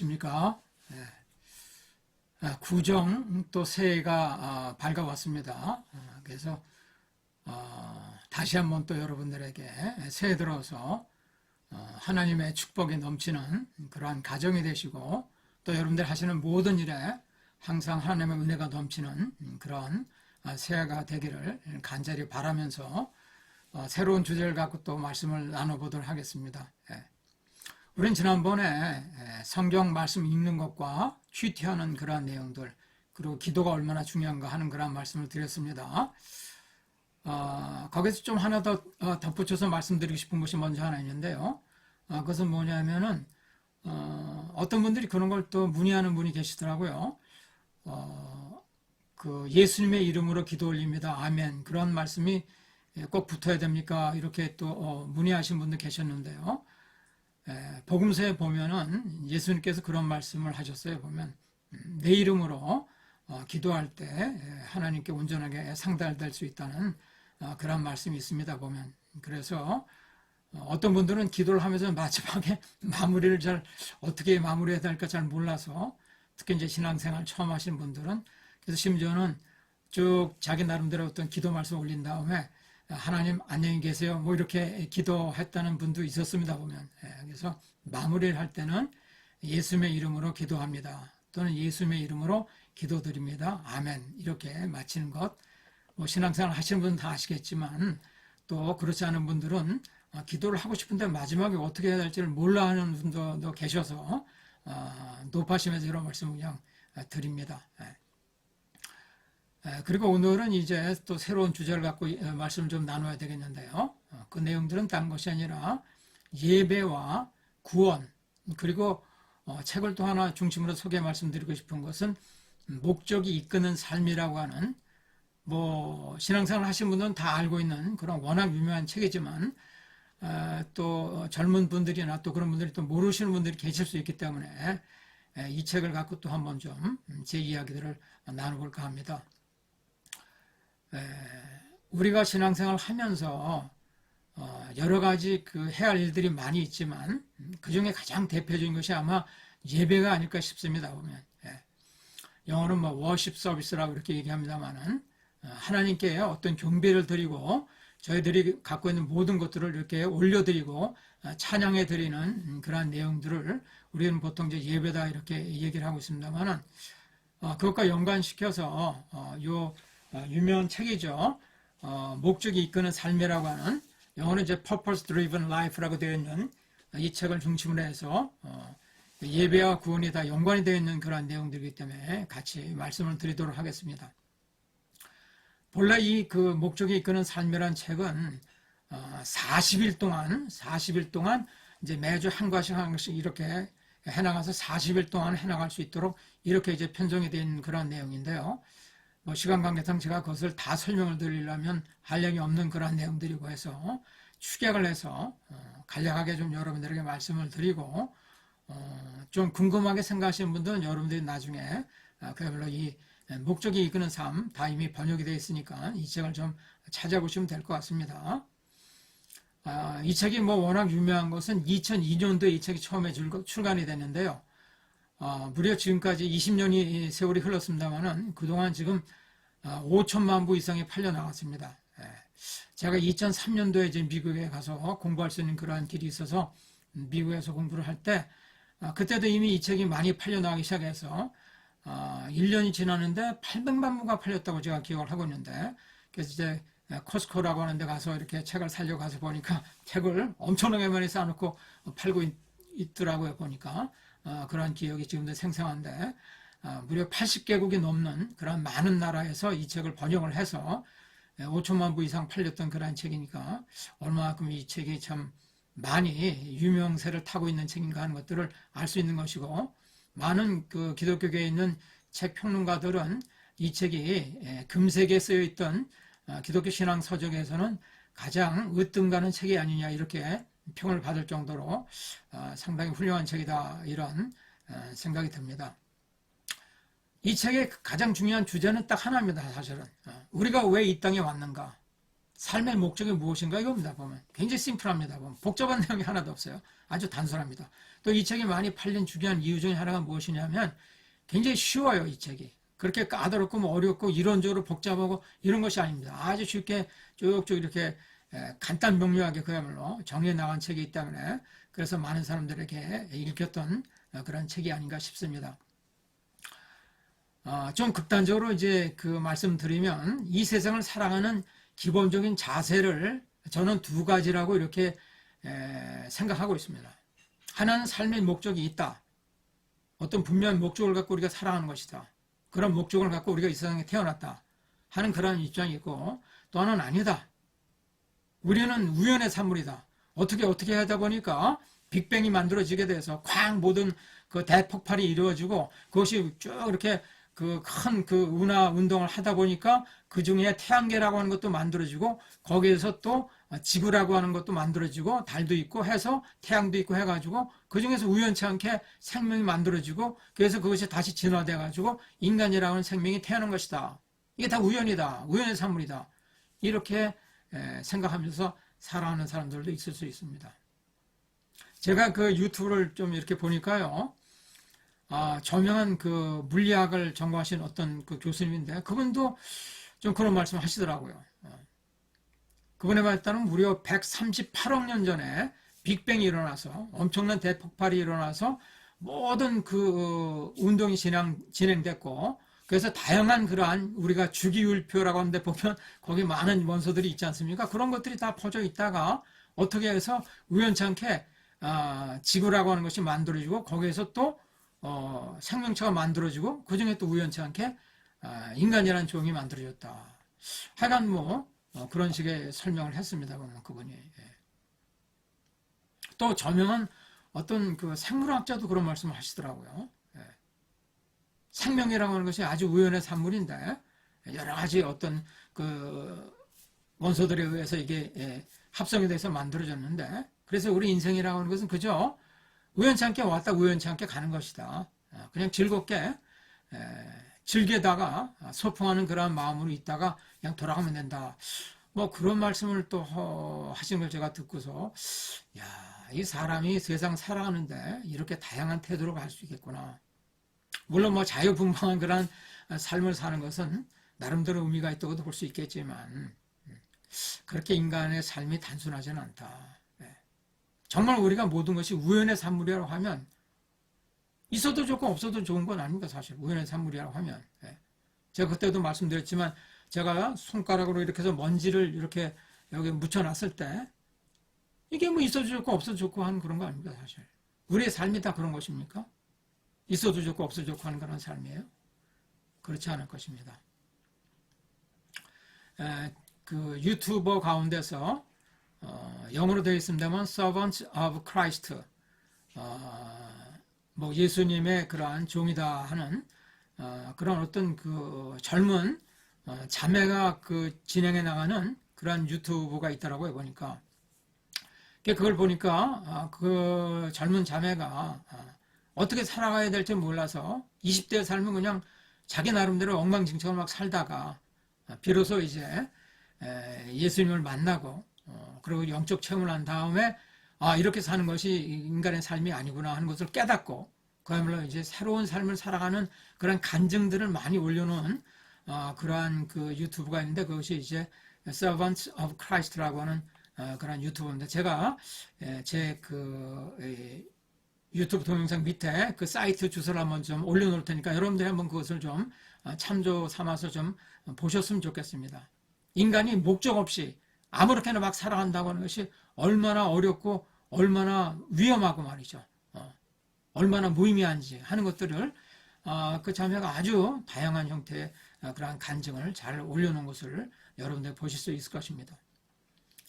안녕하십니까. 구정 또 새해가 밝아왔습니다. 그래서 다시 한번 또 여러분들에게 새해 들어서 하나님의 축복이 넘치는 그러한 가정이 되시고 또 여러분들 하시는 모든 일에 항상 하나님의 은혜가 넘치는 그런 새해가 되기를 간절히 바라면서 새로운 주제를 갖고 또 말씀을 나눠보도록 하겠습니다. 우리는 지난번에 성경 말씀 읽는 것과 큐티하는 그러한 내용들, 그리고 기도가 얼마나 중요한가 하는 그러한 말씀을 드렸습니다. 거기서 좀 하나 더 덧붙여서 말씀드리고 싶은 것이 먼저 하나 있는데요. 그것은 뭐냐면은 어떤 분들이 그런 걸 또 문의하는 분이 계시더라고요. 그 예수님의 이름으로 기도 올립니다. 아멘. 그런 말씀이 꼭 붙어야 됩니까? 이렇게 또 문의하신 분도 계셨는데요. 복음서에 보면은 예수님께서 그런 말씀을 하셨어요. 보면 내 이름으로 기도할 때 하나님께 온전하게 상달될 수 있다는 그런 말씀이 있습니다. 보면 그래서 어떤 분들은 기도를 하면서 마지막에 마무리를 잘 어떻게 마무리해야 될까 잘 몰라서 특히 이제 신앙생활 처음 하신 분들은 그래서 심지어는 쭉 자기 나름대로 어떤 기도 말씀 올린 다음에 하나님 안녕히 계세요 뭐 이렇게 기도했다는 분도 있었습니다. 보면 그래서 마무리를 할 때는 예수님의 이름으로 기도합니다 또는 예수님의 이름으로 기도드립니다 아멘 이렇게 마치는 것. 뭐 신앙생활 하시는 분은 다 아시겠지만 또 그렇지 않은 분들은 기도를 하고 싶은데 마지막에 어떻게 해야 될지를 몰라 하는 분도 계셔서 높아심에서 이런 말씀을 그냥 드립니다. 그리고 오늘은 이제 또 새로운 주제를 갖고 말씀을 좀 나눠야 되겠는데요. 그 내용들은 다른 것이 아니라 예배와 구원, 그리고 책을 또 하나 중심으로 소개 말씀드리고 싶은 것은 목적이 이끄는 삶이라고 하는 뭐 신앙생활 하신 분들은 다 알고 있는 그런 워낙 유명한 책이지만 또 젊은 분들이나 또 그런 분들이 또 모르시는 분들이 계실 수 있기 때문에 이 책을 갖고 또 한번 좀 제 이야기들을 나눠볼까 합니다. 우리가 신앙생활 하면서 여러 가지 그 해야 할 일들이 많이 있지만 그 중에 가장 대표적인 것이 아마 예배가 아닐까 싶습니다. 보면 영어는 뭐 워십 서비스라고 이렇게 얘기합니다만은 하나님께 어떤 경배를 드리고 저희들이 갖고 있는 모든 것들을 이렇게 올려드리고 찬양해 드리는 그러한 내용들을 우리는 보통 이제 예배다 이렇게 얘기를 하고 있습니다만은 그것과 연관시켜서 요 유명한 책이죠. 목적이 이끄는 삶이라고 하는 영어는 이제 Purpose Driven Life라고 되어 있는 이 책을 중심으로 해서 예배와 구원이 다 연관이 되어 있는 그런 내용들이기 때문에 같이 말씀을 드리도록 하겠습니다. 본래 이 그 목적이 이끄는 삶이라는 책은 40일 동안 이제 매주 한 과씩 이렇게 해나가서 40일 동안 해나갈 수 있도록 이렇게 이제 편성이 된 그런 내용인데요. 뭐 시간 관계상 제가 그것을 다 설명을 드리려면 한량이 없는 그런 내용들이고 해서 축약을 해서 간략하게 좀 여러분들에게 말씀을 드리고 좀 궁금하게 생각하시는 분들은 여러분들이 나중에 그야말로 이 목적이 이끄는 삶 다 이미 번역이 되어 있으니까 이 책을 좀 찾아보시면 될 것 같습니다. 이 책이 뭐 워낙 유명한 것은 2002년도에 이 책이 처음에 출간이 됐는데요. 무려 지금까지 20년이 세월이 흘렀습니다만은 그동안 지금 5천만 부 이상이 팔려 나갔습니다. 제가 2003년도에 이제 미국에 가서 공부할 수 있는 그러한 길이 있어서 미국에서 공부를 할 때 그때도 이미 이 책이 많이 팔려 나가기 시작해서 1년이 지났는데 800만 부가 팔렸다고 제가 기억을 하고 있는데 그래서 이제 코스코라고 하는 데 가서 이렇게 책을 사려고 가서 보니까 책을 엄청나게 많이 쌓아놓고 팔고 있더라고요. 보니까 그런 기억이 지금도 생생한데 무려 80개국이 넘는 그런 많은 나라에서 이 책을 번역을 해서 5천만 부 이상 팔렸던 그런 책이니까 얼마만큼 이 책이 참 많이 유명세를 타고 있는 책인가 하는 것들을 알 수 있는 것이고 많은 그 기독교계에 있는 책 평론가들은 이 책이 금색에 쓰여 있던 기독교 신앙 서적에서는 가장 으뜸 가는 책이 아니냐 이렇게 평을 받을 정도로 상당히 훌륭한 책이다 이런 생각이 듭니다. 이 책의 가장 중요한 주제는 딱 하나입니다. 사실은 우리가 왜 이 땅에 왔는가, 삶의 목적이 무엇인가 이겁니다. 보면 굉장히 심플합니다. 보면 복잡한 내용이 하나도 없어요. 아주 단순합니다. 또 이 책이 많이 팔린 중요한 이유 중에 하나가 무엇이냐면 굉장히 쉬워요. 이 책이 그렇게 까다롭고 뭐 어렵고 이론적으로 복잡하고 이런 것이 아닙니다. 아주 쉽게 쭉쭉 이렇게 간단 명료하게 그야말로 정리해 나간 책이 있기 때문에 그래서 많은 사람들에게 읽혔던 그런 책이 아닌가 싶습니다. 좀 극단적으로 이제 그 말씀드리면 이 세상을 살아가는 기본적인 자세를 저는 두 가지라고 이렇게 생각하고 있습니다. 하나는 삶의 목적이 있다. 어떤 분명한 목적을 갖고 우리가 살아가는 것이다. 그런 목적을 갖고 우리가 이 세상에 태어났다 하는 그런 입장이 있고, 또 하나는 아니다. 우리는 우연의 산물이다. 어떻게 하다 보니까 빅뱅이 만들어지게 돼서 쾅 모든 그 대폭발이 이루어지고 그것이 쭉 이렇게 그 큰 그 운하 운동을 하다 보니까 그 중에 태양계라고 하는 것도 만들어지고 거기에서 또 지구라고 하는 것도 만들어지고 달도 있고 해서 태양도 있고 해가지고 그 중에서 우연치 않게 생명이 만들어지고 그래서 그것이 다시 진화돼 가지고 인간이라고 하는 생명이 태어난 것이다. 이게 다 우연이다. 우연의 산물이다. 이렇게 생각하면서 살아가는 사람들도 있을 수 있습니다. 제가 그 유튜브를 좀 이렇게 보니까요. 저명한 그 물리학을 전공하신 어떤 그 교수님인데 그분도 좀 그런 말씀 하시더라고요. 그분의 말에 따르면 무려 138억 년 전에 빅뱅이 일어나서 엄청난 대폭발이 일어나서 모든 그 운동이 진행됐고 그래서 다양한 그러한 우리가 주기율표라고 하는데 보면 거기 많은 원소들이 있지 않습니까? 그런 것들이 다 퍼져 있다가 어떻게 해서 우연찮게 지구라고 하는 것이 만들어지고 거기에서 또 생명체가 만들어지고 그 중에 또 우연치 않게 인간이라는 종이 만들어졌다. 하여간 뭐 그런 식의 설명을 했습니다. 보면 그분이. 예. 또 저명한 어떤 그 생물학자도 그런 말씀을 하시더라고요. 예. 생명이라고 하는 것이 아주 우연의 산물인데 여러 가지 어떤 그 원소들에 의해서 이게 합성이 돼서 만들어졌는데 그래서 우리 인생이라고 하는 것은 그저 우연치 않게 왔다 우연치 않게 가는 것이다. 그냥 즐겁게 즐기다가 소풍하는 그런 마음으로 있다가 그냥 돌아가면 된다. 뭐 그런 말씀을 또 하신 걸 제가 듣고서 야, 이 사람이 세상 살아가는데 이렇게 다양한 태도로 갈 수 있겠구나. 물론 뭐 자유분방한 그런 삶을 사는 것은 나름대로 의미가 있다고도 볼 수 있겠지만 그렇게 인간의 삶이 단순하지는 않다. 정말 우리가 모든 것이 우연의 산물이라고 하면 있어도 좋고 없어도 좋은 건 아닙니다. 사실 우연의 산물이라고 하면 제가 그때도 말씀드렸지만 제가 손가락으로 이렇게 해서 먼지를 이렇게 여기 묻혀놨을 때 이게 뭐 있어도 좋고 없어도 좋고 하는 그런 거 아닙니다. 사실 우리의 삶이 다 그런 것입니까? 있어도 좋고 없어도 좋고 하는 그런 삶이에요? 그렇지 않을 것입니다. 그 유튜버 가운데서 영어로 되어 있습니다만 Servants of Christ 뭐 예수님의 그러한 종이다 하는 그런 어떤 그 젊은 자매가 그 진행해 나가는 그런 유튜브가 있더라고요. 보니까 그걸 보니까 그 젊은 자매가 어떻게 살아가야 될지 몰라서 20대의 삶은 그냥 자기 나름대로 엉망진창으로 막 살다가 비로소 이제 예수님을 만나고 그리고 영적 체험을 한 다음에 이렇게 사는 것이 인간의 삶이 아니구나 하는 것을 깨닫고 그야말로 이제 새로운 삶을 살아가는 그런 간증들을 많이 올려놓은 그러한 그 유튜브가 있는데 그것이 이제 Servants of Christ라고 하는 그런 유튜브인데 제가 제 그 유튜브 동영상 밑에 그 사이트 주소를 한번 좀 올려놓을 테니까 여러분들이 한번 그것을 좀 참조 삼아서 좀 보셨으면 좋겠습니다. 인간이 목적 없이 아무렇게나 막 살아간다고 하는 것이 얼마나 어렵고 얼마나 위험하고 말이죠. 얼마나 무의미한지 하는 것들을 그 자매가 아주 다양한 형태의 그러한 간증을 잘 올려놓은 것을 여러분들 보실 수 있을 것입니다.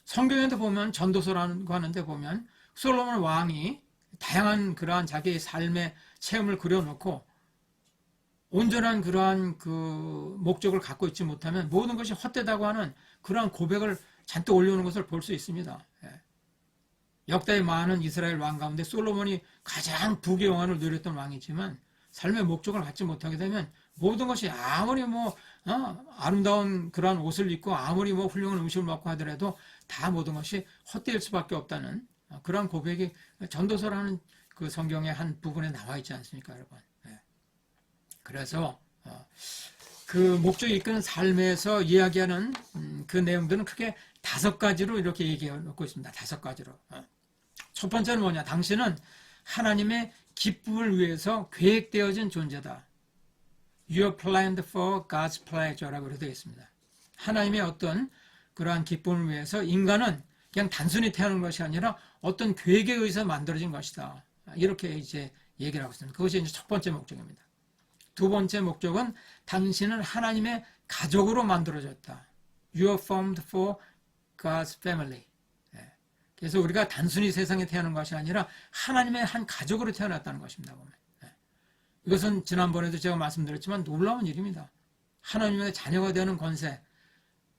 성경에도 보면 전도서라는 거 하는데 보면 솔로몬 왕이 다양한 그러한 자기의 삶의 체험을 그려놓고 온전한 그러한 그 목적을 갖고 있지 못하면 모든 것이 헛되다고 하는 그러한 고백을 잔뜩 올려놓은 것을 볼 수 있습니다. 역대 많은 이스라엘 왕 가운데 솔로몬이 가장 부귀영화를 누렸던 왕이지만 삶의 목적을 갖지 못하게 되면 모든 것이 아무리 아름다운 그러한 옷을 입고 아무리 훌륭한 음식을 먹고 하더라도 다 모든 것이 헛되일 수밖에 없다는 그러한 고백이 전도서라는 그 성경의 한 부분에 나와 있지 않습니까, 여러분? 네. 그래서 그 목적이 이끄는 삶에서 이야기하는 그 내용들은 크게 5가지로 이렇게 얘기해 놓고 있습니다. 5가지로. 첫 번째는 뭐냐? 당신은 하나님의 기쁨을 위해서 계획되어진 존재다. You are planned for God's pleasure라고 되어 있습니다. 하나님의 어떤 그러한 기쁨을 위해서 인간은 그냥 단순히 태어난 것이 아니라 어떤 계획에 의해서 만들어진 것이다. 이렇게 이제 얘기를 하고 있습니다. 그것이 이제 첫 번째 목적입니다. 두 번째 목적은 당신은 하나님의 가족으로 만들어졌다. You are formed for God's family. 그래서 우리가 단순히 세상에 태어난 것이 아니라 하나님의 한 가족으로 태어났다는 것입니다. 보면. 이것은 지난번에도 제가 말씀드렸지만 놀라운 일입니다. 하나님의 자녀가 되는 권세,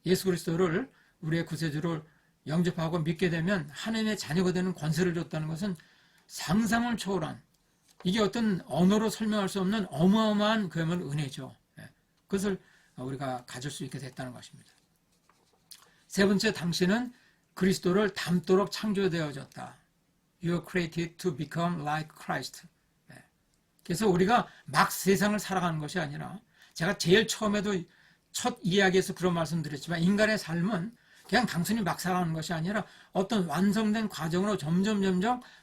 예수 그리스도를 우리의 구세주로 영접하고 믿게 되면 하나님의 자녀가 되는 권세를 줬다는 것은 상상을 초월한, 이게 어떤 언어로 설명할 수 없는 어마어마한 그야말로 은혜죠. 그것을 우리가 가질 수 있게 됐다는 것입니다. 세 번째, 당신은 그리스도를 닮도록 창조되어졌다. You are created to become like Christ. 그래서 우리가 막 세상을 살아가는 것이 아니라, 제가 제일 처음에도 첫 이야기에서 그런 말씀드렸지만, 인간의 삶은 그냥 단순히 막 살아가는 것이 아니라 어떤 완성된 과정으로 점점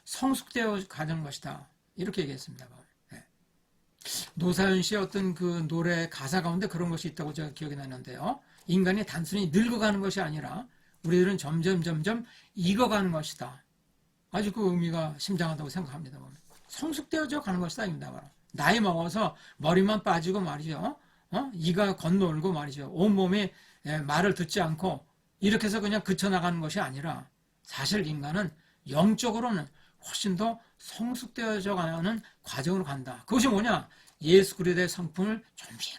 성숙되어 가는 것이다. 이렇게 얘기했습니다. 노사연 씨의 어떤 그 노래 가사 가운데 그런 것이 있다고 제가 기억이 나는데요. 인간이 단순히 늙어가는 것이 아니라 우리들은 점점 익어가는 것이다. 아주 그 의미가 심장하다고 생각합니다. 성숙되어져 가는 것이다. 입니다. 나이 먹어서 머리만 빠지고 말이죠. 이가 건너올고 말이죠. 온몸이 말을 듣지 않고 이렇게 해서 그냥 그쳐나가는 것이 아니라, 사실 인간은 영적으로는 훨씬 더 성숙되어져 가는 과정으로 간다. 그것이 뭐냐? 예수 그리스도의 성품을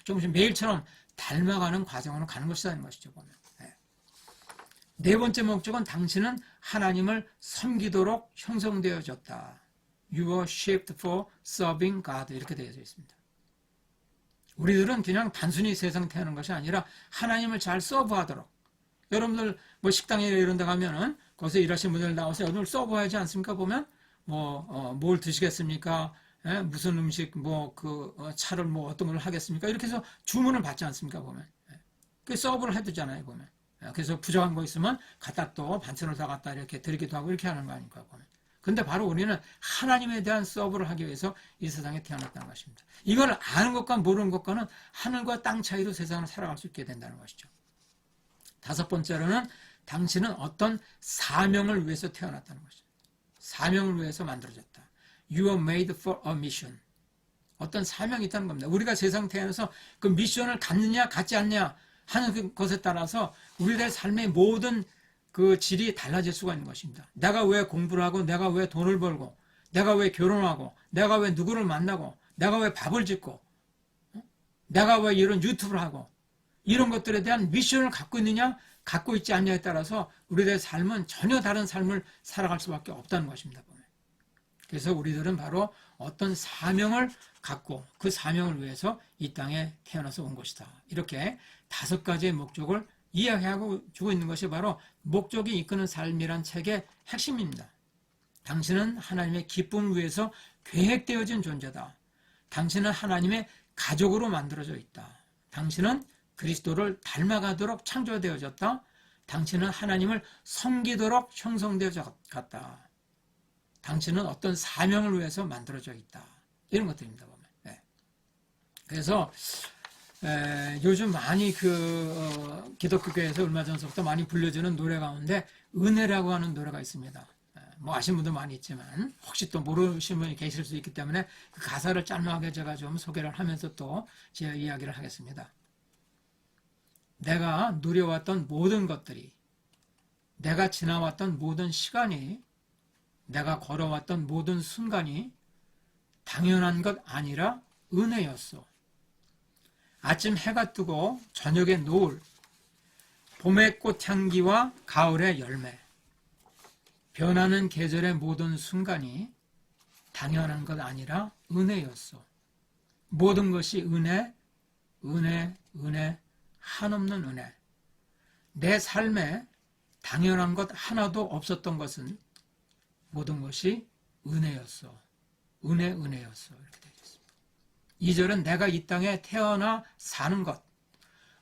조금씩 매일처럼 닮아가는 과정으로 가는 것이라는 것이죠. 보면. 네 번째 목적은 당신은 하나님을 섬기도록 형성되어졌다. You are shaped for serving God. 이렇게 되어 있습니다. 우리들은 그냥 단순히 세상에 태어난 것이 아니라 하나님을 잘 서브하도록. 여러분들 식당에 이런 데 가면은 거기서 일하시는 분들 나와서 오늘 서브하지 않습니까? 보면 뭘 드시겠습니까? 무슨 음식 차를 어떤 걸 하겠습니까? 이렇게 해서 주문을 받지 않습니까? 보면. 그 서브를 해두잖아요. 보면. 그래서 부족한 거 있으면 갖다 또 반찬을 다 갖다 이렇게 드리기도 하고 이렇게 하는 거 아닙니까? 보면. 근데 바로 우리는 하나님에 대한 서브를 하기 위해서 이 세상에 태어났다는 것입니다. 이걸 아는 것과 모르는 것과는 하늘과 땅 차이로 세상을 살아갈 수 있게 된다는 것이죠. 다섯 번째로는 당신은 어떤 사명을 위해서 태어났다는 것이죠. 사명을 위해서 만들어졌다. You are made for a mission. 어떤 사명이 있다는 겁니다. 우리가 세상 태어나서 그 미션을 갖느냐 갖지 않느냐 하는 것에 따라서 우리들의 삶의 모든 그 질이 달라질 수가 있는 것입니다. 내가 왜 공부를 하고, 내가 왜 돈을 벌고, 내가 왜 결혼하고, 내가 왜 누구를 만나고, 내가 왜 밥을 짓고, 내가 왜 이런 유튜브를 하고, 이런 것들에 대한 미션을 갖고 있느냐, 갖고 있지 않냐에 따라서 우리들의 삶은 전혀 다른 삶을 살아갈 수밖에 없다는 것입니다. 그래서 우리들은 바로 어떤 사명을 갖고 그 사명을 위해서 이 땅에 태어나서 온 것이다. 이렇게 5가지의 목적을 이야기하고 주고 있는 것이 바로 목적이 이끄는 삶이란 책의 핵심입니다. 당신은 하나님의 기쁨을 위해서 계획되어진 존재다. 당신은 하나님의 가족으로 만들어져 있다. 당신은 그리스도를 닮아가도록 창조되어졌다. 당신은 하나님을 섬기도록 형성되어졌다. 당신은 어떤 사명을 위해서 만들어져 있다. 이런 것들입니다. 보면. 그래서 요즘 많이 기독교계에서 얼마 전부터 많이 불려지는 노래 가운데 은혜라고 하는 노래가 있습니다. 아시는 분도 많이 있지만 혹시 또 모르시는 분이 계실 수 있기 때문에 그 가사를 짤막하게 제가 좀 소개를 하면서 또 제 이야기를 하겠습니다. 내가 누려왔던 모든 것들이, 내가 지나왔던 모든 시간이, 내가 걸어왔던 모든 순간이 당연한 것 아니라 은혜였어. 아침 해가 뜨고 저녁의 노을, 봄의 꽃향기와 가을의 열매, 변하는 계절의 모든 순간이 당연한 것 아니라 은혜였어. 모든 것이 은혜, 은혜, 은혜, 한없는 은혜. 내 삶에 당연한 것 하나도 없었던 것은 모든 것이 은혜였어. 은혜, 은혜였어. 이렇게 되어 있습니다. 2절은 내가 이 땅에 태어나 사는 것,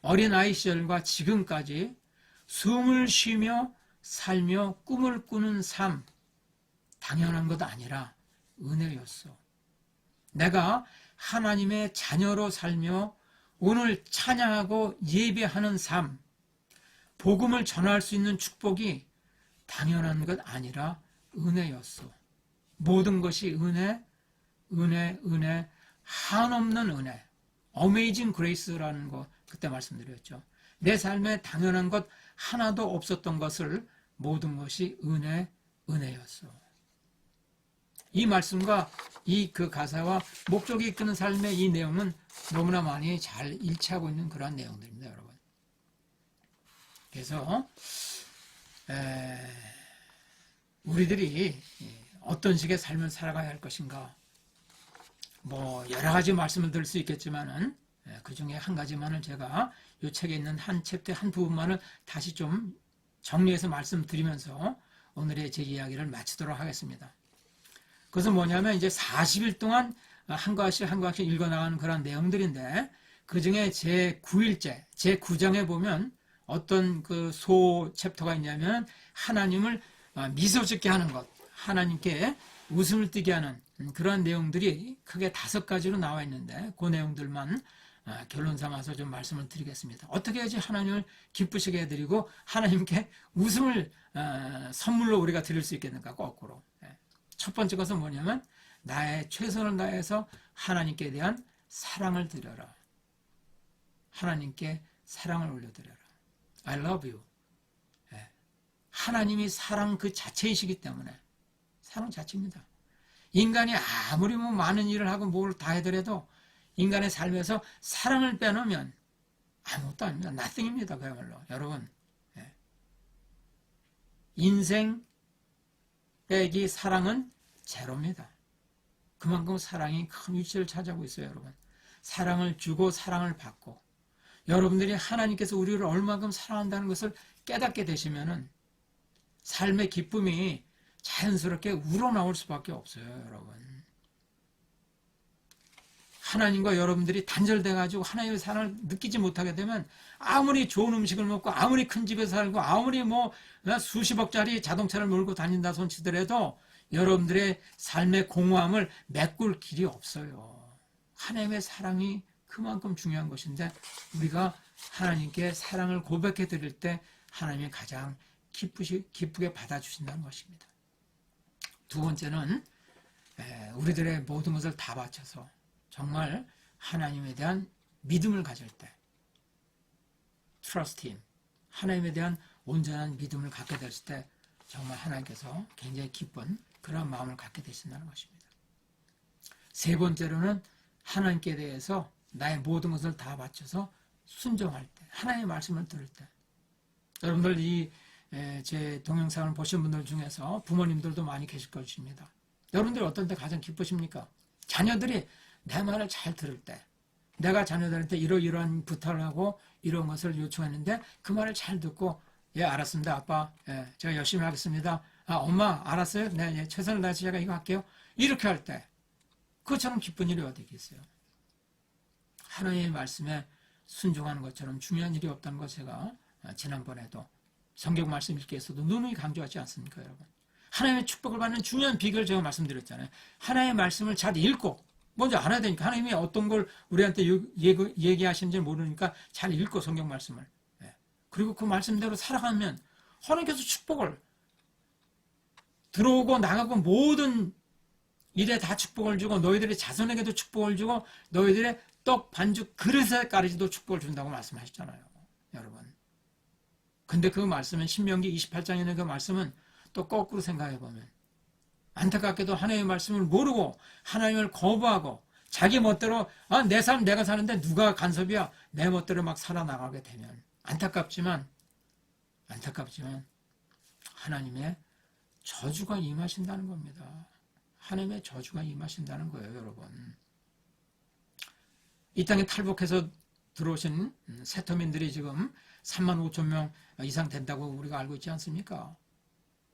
어린아이 시절과 지금까지 숨을 쉬며 살며 꿈을 꾸는 삶, 당연한 것 아니라 은혜였어. 내가 하나님의 자녀로 살며 오늘 찬양하고 예배하는 삶, 복음을 전할 수 있는 축복이 당연한 것 아니라 은혜였어. 모든 것이 은혜, 은혜, 은혜, 한없는 은혜. 어메이징 그레이스라는 거 그때 말씀드렸죠. 내 삶에 당연한 것 하나도 없었던 것을 모든 것이 은혜, 은혜였어. 이 말씀과 이 그 가사와 목적이 이끄는 삶의 이 내용은 너무나 많이 잘 일치하고 있는 그러한 내용들입니다, 여러분. 그래서 우리들이 어떤 식의 삶을 살아가야 할 것인가, 뭐 여러 가지 말씀을 드릴 수 있겠지만은 그 중에 한 가지만을 제가 이 책에 있는 한 챕터 한 부분만을 다시 좀 정리해서 말씀드리면서 오늘의 제 이야기를 마치도록 하겠습니다. 그것은 뭐냐면 이제 40일 동안 한 과씩 한 과씩 읽어나가는 그런 내용들인데, 그 중에 제9일째, 제9장에 보면 어떤 그 소 챕터가 있냐면 하나님을 미소 짓게 하는 것, 하나님께 웃음을 띠게 하는 그런 내용들이 크게 5가지로 나와 있는데, 그 내용들만 결론 삼아서 좀 말씀을 드리겠습니다. 어떻게 해야지 하나님을 기쁘시게 해드리고 하나님께 웃음을 선물로 우리가 드릴 수 있겠는가, 거꾸로. 첫 번째 것은 뭐냐면 나의 최선을 다해서 하나님께 대한 사랑을 드려라. 하나님께 사랑을 올려드려라. I love you. 하나님이 사랑 그 자체이시기 때문에, 사랑 자체입니다. 인간이 아무리 뭐 많은 일을 하고 뭘 다 해더라도 인간의 삶에서 사랑을 빼놓으면 아무것도 아닙니다. nothing입니다. 그야말로. 여러분, 인생 빼기 사랑은 제로입니다. 그만큼 사랑이 큰 위치를 차지하고 있어요, 여러분. 사랑을 주고 사랑을 받고, 여러분들이 하나님께서 우리를 얼마큼 사랑한다는 것을 깨닫게 되시면은 삶의 기쁨이 자연스럽게 우러나올 수밖에 없어요, 여러분. 하나님과 여러분들이 단절돼가지고 하나님의 사랑을 느끼지 못하게 되면 아무리 좋은 음식을 먹고 아무리 큰 집에서 살고 아무리 뭐 수십억짜리 자동차를 몰고 다닌다 손치더라도 여러분들의 삶의 공허함을 메꿀 길이 없어요. 하나님의 사랑이 그만큼 중요한 것인데, 우리가 하나님께 사랑을 고백해 드릴 때 하나님이 가장 기쁘게 받아주신다는 것입니다. 두 번째는 우리들의 모든 것을 다 바쳐서 정말 하나님에 대한 믿음을 가질 때, trust him, 하나님에 대한 온전한 믿음을 갖게 됐을 때 정말 하나님께서 굉장히 기쁜 그런 마음을 갖게 되신다는 것입니다. 세 번째로는 하나님께 대해서 나의 모든 것을 다 바쳐서 순종할 때, 하나님의 말씀을 들을 때. 여러분들 제 동영상을 보신 분들 중에서 부모님들도 많이 계실 것입니다. 여러분들이 어떤 때 가장 기쁘십니까? 자녀들이 내 말을 잘 들을 때, 내가 자녀들한테 이러이러한 부탁을 하고 이런 것을 요청했는데 그 말을 잘 듣고, 예, 알았습니다, 아빠. 예, 제가 열심히 하겠습니다. 아, 엄마, 알았어요? 네, 예, 최선을 다해서 제가 이거 할게요. 이렇게 할 때, 그것처럼 기쁜 일이 어디 있겠어요? 하나님의 말씀에 순종하는 것처럼 중요한 일이 없다는 것, 제가 지난번에도 성경 말씀 읽기 위해서도 누누이 강조하지 않습니까, 여러분? 하나님의 축복을 받는 중요한 비결을 제가 말씀드렸잖아요. 하나님의 말씀을 잘 읽고, 먼저 알아야 되니까, 하나님이 어떤 걸 우리한테 얘기하시는지 모르니까 잘 읽고, 성경 말씀을. 그리고 그 말씀대로 살아가면 하나님께서 축복을, 들어오고 나가고 모든 일에 다 축복을 주고, 너희들의 자손에게도 축복을 주고, 너희들의 떡 반죽 그릇에까지도 축복을 준다고 말씀하셨잖아요, 여러분. 근데 그 말씀은, 신명기 28장에 있는 그 말씀은 또 거꾸로 생각해보면, 안타깝게도 하나님의 말씀을 모르고 하나님을 거부하고 자기 멋대로 내 삶 내가 사는데 누가 간섭이야, 내 멋대로 막 살아나가게 되면 안타깝지만 하나님의 저주가 임하신다는 겁니다. 하나님의 저주가 임하신다는 거예요, 여러분. 이 땅에 탈북해서 들어오신 세터민들이 지금 3만 5천 명 이상 된다고 우리가 알고 있지 않습니까?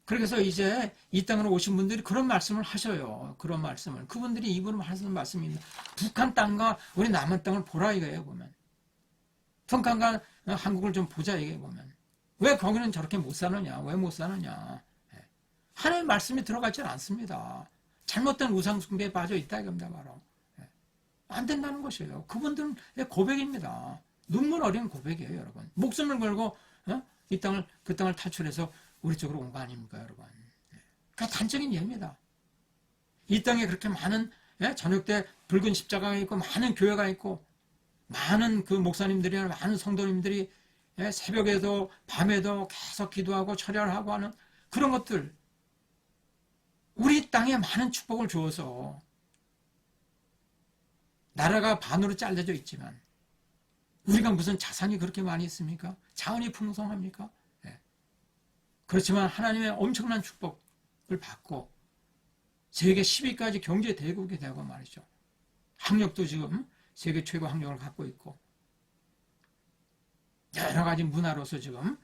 그래서 이제 이 땅으로 오신 분들이 그런 말씀을 하셔요. 그런 말씀을. 그분들이 입으로 하시는 말씀입니다. 북한 땅과 우리 남한 땅을 보라 이거예요, 보면. 북한과 한국을 좀 보자 이게 보면. 왜 거기는 저렇게 못 사느냐? 왜 못 사느냐? 하나님의 말씀이 들어가지 않습니다. 잘못된 우상 숭배에 빠져 있다 이겁니다, 바로. 안 된다는 것이에요. 그분들은 고백입니다. 눈물 어린 고백이에요, 여러분. 목숨을 걸고 이 땅을 그 땅을 탈출해서 우리 쪽으로 온 거 아닙니까, 여러분? 그 단적인 예입니다. 이 땅에 그렇게 많은 저녁 때 붉은 십자가가 있고 많은 교회가 있고 많은 그 목사님들이나 많은 성도님들이 새벽에도 밤에도 계속 기도하고 철야하고 하는 그런 것들, 우리 땅에 많은 축복을 주어서 나라가 반으로 잘려져 있지만 우리가 무슨 자산이 그렇게 많이 있습니까? 자원이 풍성합니까? 그렇지만 하나님의 엄청난 축복을 받고 세계 10위까지 경제 대국이 되고 말이죠. 학력도 지금 세계 최고 학력을 갖고 있고 여러 가지 문화로서 지금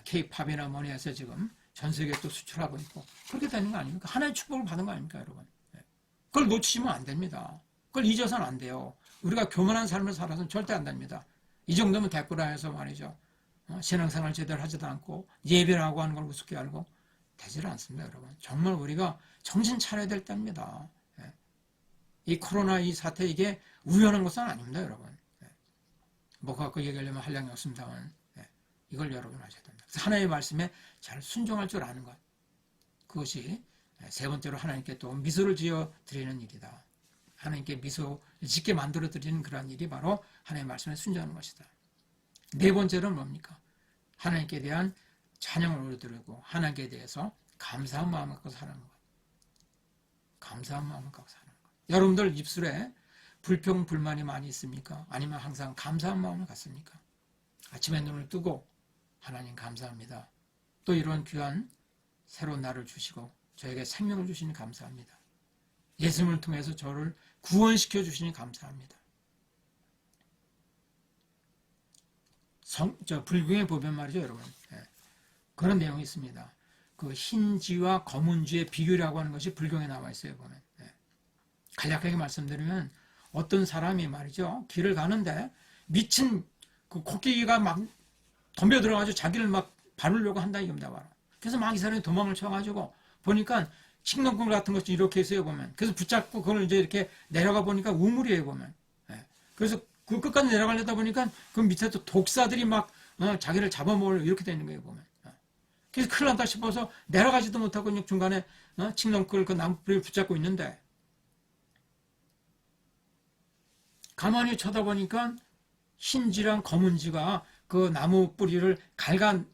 K-팝이나 뭐니 해서 지금 전 세계에 또 수출하고 있고 그렇게 되는 거 아닙니까? 하나의 축복을 받은 거 아닙니까, 여러분? 그걸 놓치시면 안 됩니다. 그걸 잊어서는 안 돼요. 우리가 교만한 삶을 살아서는 절대 안 됩니다. 이 정도면 됐구나 해서 말이죠. 신앙생활 제대로 하지도 않고 예배라고 하는 걸 우습게 알고 되질 않습니다, 여러분. 정말 우리가 정신 차려야 될 때입니다. 이 코로나 이 사태 이게 우연한 것은 아닙니다, 여러분. 뭐 갖고 얘기하려면 한량이 없습니다만 이걸 여러분 아셔야 됩니다. 그래서 하나님의 말씀에 잘 순종할 줄 아는 것, 그것이 세 번째로 하나님께 또 미소를 지어 드리는 일이다. 하나님께 미소 짓게 만들어 드리는 그러한 일이 바로 하나님의 말씀에 순종하는 것이다. 네 번째는 뭡니까? 하나님께 대한 찬양을 올려드리고 하나님께 대해서 감사한 마음을 갖고 사는 것. 감사한 마음을 갖고 사는 것. 여러분들 입술에 불평, 불만이 많이 있습니까? 아니면 항상 감사한 마음을 갖습니까? 아침에 눈을 뜨고 하나님 감사합니다. 또 이런 귀한 새로운 날을 주시고 저에게 생명을 주시니 감사합니다. 예수님을 통해서 저를 구원시켜 주시니 감사합니다. 불경에 보면 말이죠, 여러분. 그런 내용이 있습니다. 그 흰지와 검은지의 비교라고 하는 것이 불경에 나와 있어요, 보면. 간략하게 말씀드리면 어떤 사람이 말이죠, 길을 가는데 미친 그 코끼리가 막 덤벼 들어가지고 자기를 막 밟으려고 한다 이겁니다, 바로. 그래서 막 이 사람이 도망을 쳐가지고 보니까 식렁굴 같은 것이 이렇게 있어요, 보면. 그래서 붙잡고 그걸 이제 이렇게 내려가 보니까 우물이에요, 보면. 그래서 그 끝까지 내려가려다 보니까 그 밑에 또 독사들이 막 자기를 잡아먹으려고 이렇게 되는 거예요, 보면. 그래서 큰일 났다 싶어서 내려가지도 못하고 그냥 중간에 칡렁쿨 그 나무뿌리를 붙잡고 있는데 가만히 쳐다보니까 흰지랑 검은지가 그 나무 뿌리를 갉아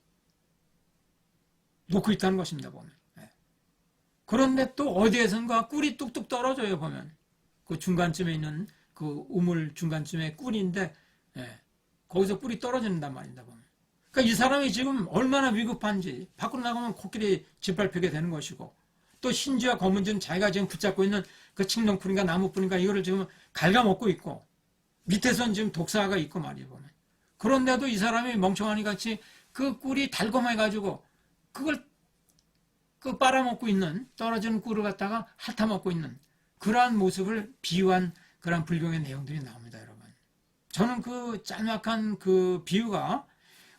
놓고 있다는 것입니다, 보면. 그런데 또 어디에선가 꿀이 뚝뚝 떨어져요, 보면. 그 중간쯤에 있는 그 우물 중간쯤에 꿀인데, 거기서 꿀이 떨어진단 말입니다, 보면. 그러니까 이 사람이 지금 얼마나 위급한지, 밖으로 나가면 코끼리 짓밟히게 되는 것이고, 또 흰지와 검은지는 자기가 지금 붙잡고 있는 그 칡렁풀인가 나무뿌리인가 이거를 지금 갉아먹고 있고, 밑에선 지금 독사가 있고 말이에요, 보면. 그런데도 이 사람이 멍청하니 같이 그 꿀이 달콤해가지고, 그걸 그 빨아먹고 있는, 떨어지는 꿀을 갖다가 핥아먹고 있는 그러한 모습을 비유한 그러한 불경의 내용들이 나옵니다, 여러분. 저는 그 짤막한 그 비유가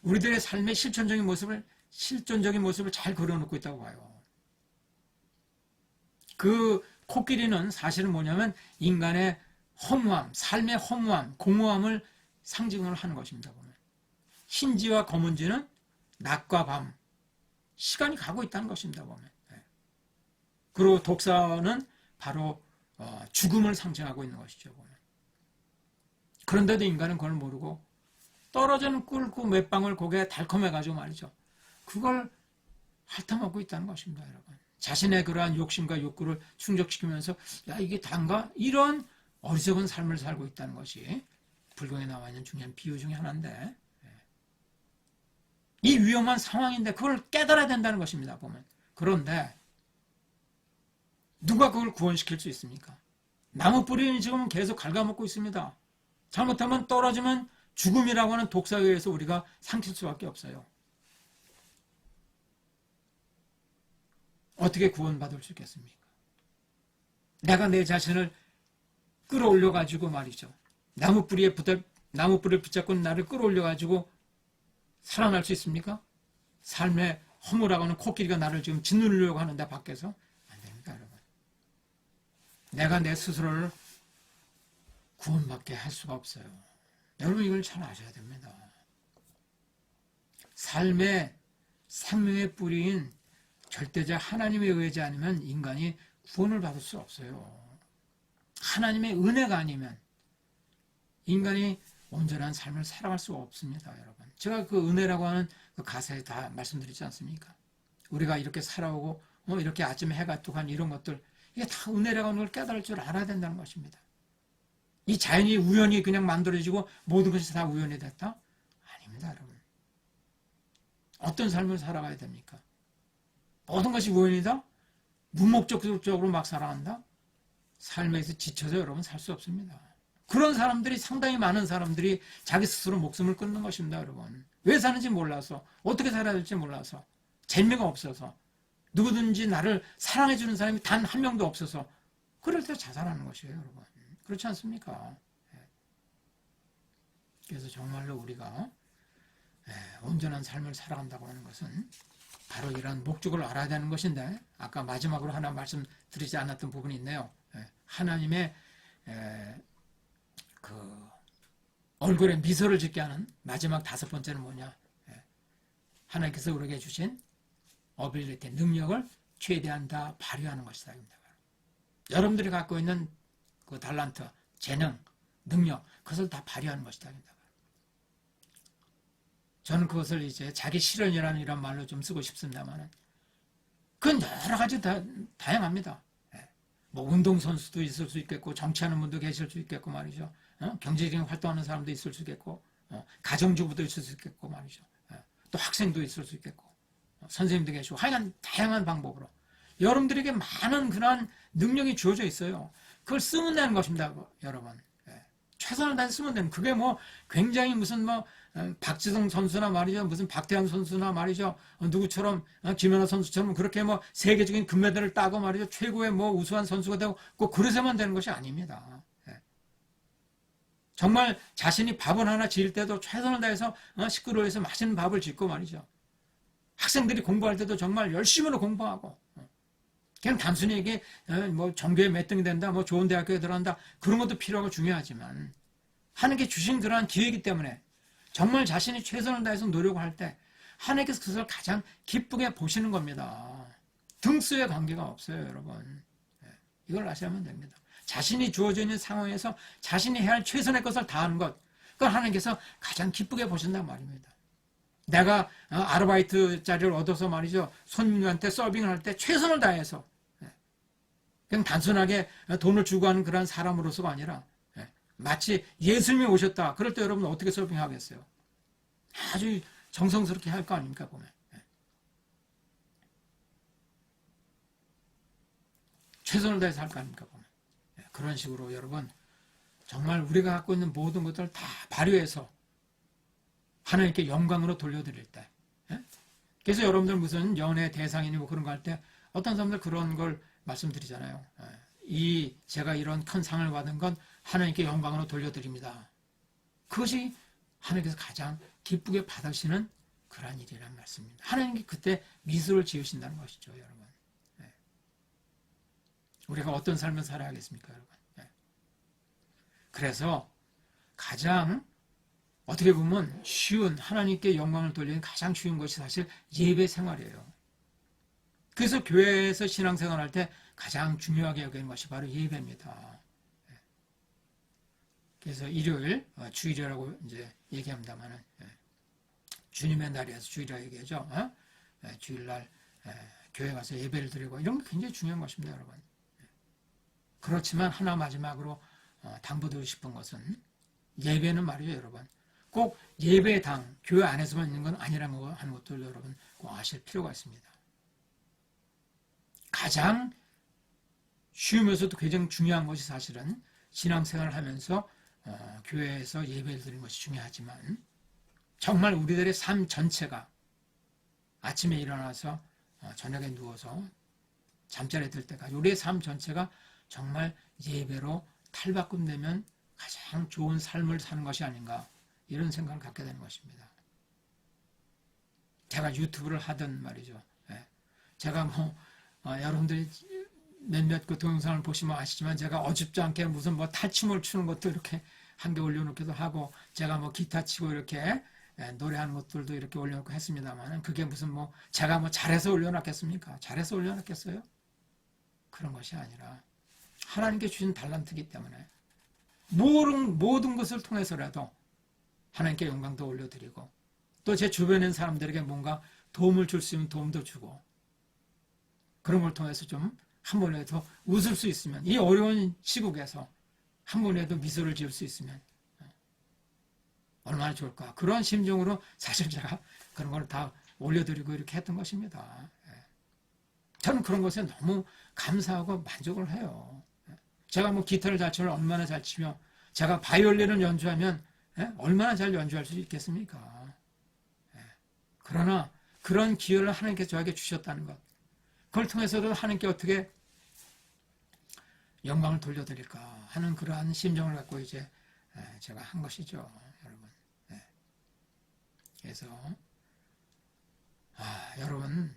우리들의 삶의 실존적인 모습을 잘 그려놓고 있다고 봐요. 그 코끼리는 사실은 뭐냐면 인간의 허무함, 삶의 허무함, 공허함을 상징을 하는 것입니다, 보면. 흰지와 검은지는 낮과 밤, 시간이 가고 있다는 것입니다, 보면. 그리고 독사는 바로 죽음을 상징하고 있는 것이죠, 보면. 그런데도 인간은 그걸 모르고 떨어지는 꿀 그 몇 방울 고개 달콤해가지고 말이죠. 그걸 핥아먹고 있다는 것입니다, 여러분. 자신의 그러한 욕심과 욕구를 충족시키면서 야 이게 단가? 이런 어리석은 삶을 살고 있다는 것이 불경에 나와 있는 중요한 비유 중에 하나인데 이 위험한 상황인데 그걸 깨달아야 된다는 것입니다, 보면. 그런데 누가 그걸 구원시킬 수 있습니까? 나무 뿌리는 지금 계속 갉아먹고 있습니다. 잘못하면 떨어지면 죽음이라고 하는 독사에 의해서 우리가 삼킬 수밖에 없어요. 어떻게 구원받을 수 있겠습니까? 내가 내 자신을 끌어올려가지고 말이죠. 나무뿌리를 붙잡고 나를 끌어올려가지고 살아날 수 있습니까? 삶의 허무라고 하는 코끼리가 나를 지금 짓누르려고 하는데 밖에서 안 됩니다, 여러분. 내가 내 스스로를 구원받게 할 수가 없어요. 여러분 이걸 잘 아셔야 됩니다. 삶의 생명의 뿌리인 절대자 하나님에 의하지 않으면 인간이 구원을 받을 수 없어요. 하나님의 은혜가 아니면 인간이 온전한 삶을 살아갈 수가 없습니다, 여러분. 제가 그 은혜라고 하는 그 가사에 다 말씀드리지 않습니까? 우리가 이렇게 살아오고 이렇게 아침에 해가 뜨고 한 이런 것들, 이게 다 은혜라고 하는 걸 깨달을 줄 알아야 된다는 것입니다. 이 자연이 우연히 그냥 만들어지고 모든 것이 다 우연이 됐다? 아닙니다, 여러분. 어떤 삶을 살아가야 됩니까? 모든 것이 우연이다? 무목적으로 막 살아간다? 삶에서 지쳐서 여러분 살 수 없습니다. 그런 사람들이 상당히 많은 사람들이 자기 스스로 목숨을 끊는 것입니다, 여러분. 왜 사는지 몰라서, 어떻게 살아야 될지 몰라서, 재미가 없어서, 누구든지 나를 사랑해주는 사람이 단 한 명도 없어서, 그럴 때 자살하는 것이에요, 여러분. 그렇지 않습니까? 그래서 정말로 우리가 온전한 삶을 살아간다고 하는 것은 바로 이런 목적을 알아야 되는 것인데, 아까 마지막으로 하나 말씀드리지 않았던 부분이 있네요. 하나님의 그 얼굴에 미소를 짓게 하는 마지막 5번째는 뭐냐? 하나님께서 우리에게 주신 어빌리티, 능력을 최대한 다 발휘하는 것이다. 여러분들이 갖고 있는 그 달란트, 재능, 능력, 그것을 다 발휘하는 것이다. 저는 그것을 이제 자기 실현이라는 이런 말로 좀 쓰고 싶습니다만, 그건 여러 가지 다양합니다. 뭐 운동선수도 있을 수 있겠고, 정치하는 분도 계실 수 있겠고 말이죠. 경제적인 활동하는 사람도 있을 수 있겠고, 가정주부도 있을 수 있겠고 말이죠. 또 학생도 있을 수 있겠고, 선생님도 계시고, 하여간 다양한 방법으로 여러분들에게 많은 그러한 능력이 주어져 있어요. 그걸 쓰면 되는 것입니다, 여러분. 최선을 다해서 쓰면 되는. 그게 뭐 굉장히 무슨 뭐 박지성 선수나 말이죠, 무슨 박태환 선수나 말이죠, 누구처럼 김연아 선수처럼 그렇게 뭐 세계적인 금메달을 따고 말이죠, 최고의 뭐 우수한 선수가 되고 꼭 그러서만 되는 것이 아닙니다. 정말 자신이 밥을 하나 지을 때도 최선을 다해서 식구를 위해서 맛있는 밥을 짓고 말이죠. 학생들이 공부할 때도 정말 열심으로 공부하고, 그냥 단순히 이게 뭐 전교에 몇 등이 된다, 뭐 좋은 대학교에 들어간다, 그런 것도 필요하고 중요하지만, 하나님께 주신 그러한 기회이기 때문에 정말 자신이 최선을 다해서 노력할 때 하나님께서 그것을 가장 기쁘게 보시는 겁니다. 등수의 관계가 없어요, 여러분. 이걸 아셔야만 됩니다. 자신이 주어져 있는 상황에서 자신이 해야 할 최선의 것을 다하는 것, 그걸 하나님께서 가장 기쁘게 보신단 말입니다. 내가 아르바이트 자리를 얻어서 말이죠, 손님한테 서빙을 할 때 최선을 다해서, 그냥 단순하게 돈을 주고 하는 그런 사람으로서가 아니라, 마치 예수님이 오셨다, 그럴 때 여러분 어떻게 서빙하겠어요? 아주 정성스럽게 할 거 아닙니까, 보면. 최선을 다해서 할 거 아닙니까, 보면. 그런 식으로 여러분, 정말 우리가 갖고 있는 모든 것들을 다 발휘해서 하나님께 영광으로 돌려드릴 때. 그래서 여러분들 무슨 연애 대상이니 뭐 그런 거 할 때 어떤 사람들 그런 걸 말씀드리잖아요. 제가 이런 큰 상을 받은 건 하나님께 영광으로 돌려드립니다. 그것이 하나님께서 가장 기쁘게 받으시는 그러한 일이란 말씀입니다. 하나님께 그때 미소를 지으신다는 것이죠, 여러분. 우리가 어떤 삶을 살아야겠습니까, 여러분? 그래서 가장 어떻게 보면 쉬운, 하나님께 영광을 돌리는 가장 쉬운 것이 사실 예배 생활이에요. 그래서 교회에서 신앙생활 할 때 가장 중요하게 여기는 것이 바로 예배입니다. 그래서 일요일, 주일이라고 이제 얘기합니다만은, 주님의 날이어서 주일이라고 얘기하죠. 주일날 교회 가서 예배를 드리고 이런 게 굉장히 중요한 것입니다, 여러분. 그렇지만 하나 마지막으로 당부드리고 싶은 것은, 예배는 말이죠, 여러분. 꼭 예배당, 교회 안에서만 있는 건 아니라는 거 하는 것도 여러분 꼭 아실 필요가 있습니다. 가장 쉬우면서도 굉장히 중요한 것이 사실은 신앙생활을 하면서 교회에서 예배를 드리는 것이 중요하지만 정말 우리들의 삶 전체가 아침에 일어나서 저녁에 누워서 잠자리에 들 때까지 우리의 삶 전체가 정말 예배로 탈바꿈되면 가장 좋은 삶을 사는 것이 아닌가 이런 생각을 갖게 되는 것입니다. 제가 유튜브를 하든 말이죠. 제가 여러분들이 몇몇 그 동영상을 보시면 아시지만 제가 어줍지 않게 무슨 탈춤을 추는 것도 이렇게 한 개 올려놓기도 하고 제가 기타 치고 이렇게 노래하는 것들도 이렇게 올려놓고 했습니다만 그게 무슨 제가 잘해서 올려놨겠습니까? 잘해서 올려놨겠어요? 그런 것이 아니라 하나님께 주신 달란트이기 때문에 모든 것을 통해서라도 하나님께 영광도 올려드리고 또 제 주변에 있는 사람들에게 뭔가 도움을 줄 수 있는 도움도 주고 그런 걸 통해서 좀 한 번이라도 웃을 수 있으면 이 어려운 시국에서 한 번이라도 미소를 지을 수 있으면 얼마나 좋을까. 그런 심정으로 사실 제가 그런 걸 다 올려드리고 이렇게 했던 것입니다. 저는 그런 것에 너무 감사하고 만족을 해요. 제가 기타를 잘 치면 얼마나 잘 치며 제가 바이올린을 연주하면 얼마나 잘 연주할 수 있겠습니까? 그러나 그런 기회를 하나님께서 저에게 주셨다는 것 그걸 통해서도 하나님께 어떻게 영광을 돌려드릴까 하는 그러한 심정을 갖고 이제 제가 한 것이죠, 여러분. 그래서 여러분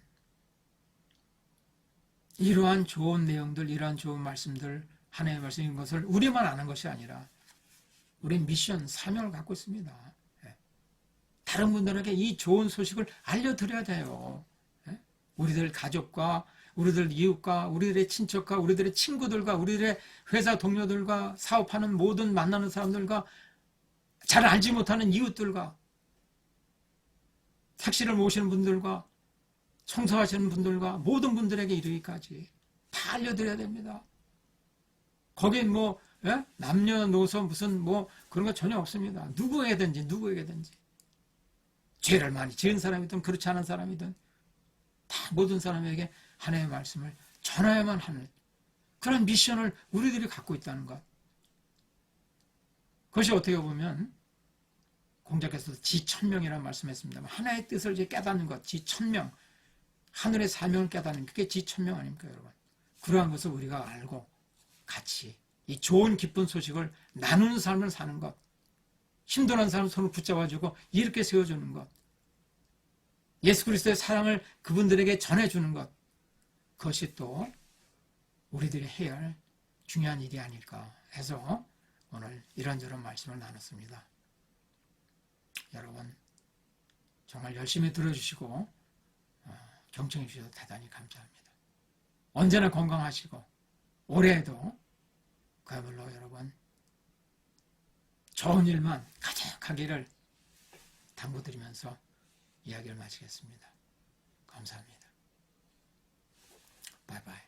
이러한 좋은 내용들, 이러한 좋은 말씀들, 하나님의 말씀인 것을 우리만 아는 것이 아니라 우리 미션, 사명을 갖고 있습니다. 다른 분들에게 이 좋은 소식을 알려드려야 돼요. 우리들 가족과 우리들 이웃과 우리들의 친척과 우리들의 친구들과 우리들의 회사 동료들과 사업하는 모든 만나는 사람들과 잘 알지 못하는 이웃들과 택시를 모시는 분들과 청소하시는 분들과 모든 분들에게 이르기까지 다 알려드려야 됩니다. 거긴 남녀노소 무슨 그런 거 전혀 없습니다. 누구에게든지 죄를 많이 지은 사람이든 그렇지 않은 사람이든 다 모든 사람에게 하나님의 말씀을 전해야만 하는 그런 미션을 우리들이 갖고 있다는 것. 그것이 어떻게 보면 공자께서도 지천명이라는 말씀했습니다만 하나의 뜻을 이제 깨닫는 것, 지천명, 하늘의 사명을 깨닫는 그게 지천명 아닙니까, 여러분? 그러한 것을 우리가 알고 같이 이 좋은 기쁜 소식을 나누는 삶을 사는 것, 힘들어하는 사람 손을 붙잡아주고 이렇게 세워주는 것, 예수 그리스도의 사랑을 그분들에게 전해주는 것, 그것이 또 우리들이 해야 할 중요한 일이 아닐까 해서 오늘 이런저런 말씀을 나눴습니다. 여러분 정말 열심히 들어주시고 경청해 주셔서 대단히 감사합니다. 언제나 건강하시고 올해에도 그야말로 여러분 좋은 일만 가득하기를 당부드리면서 이야기를 마치겠습니다. 감사합니다. 바이바이.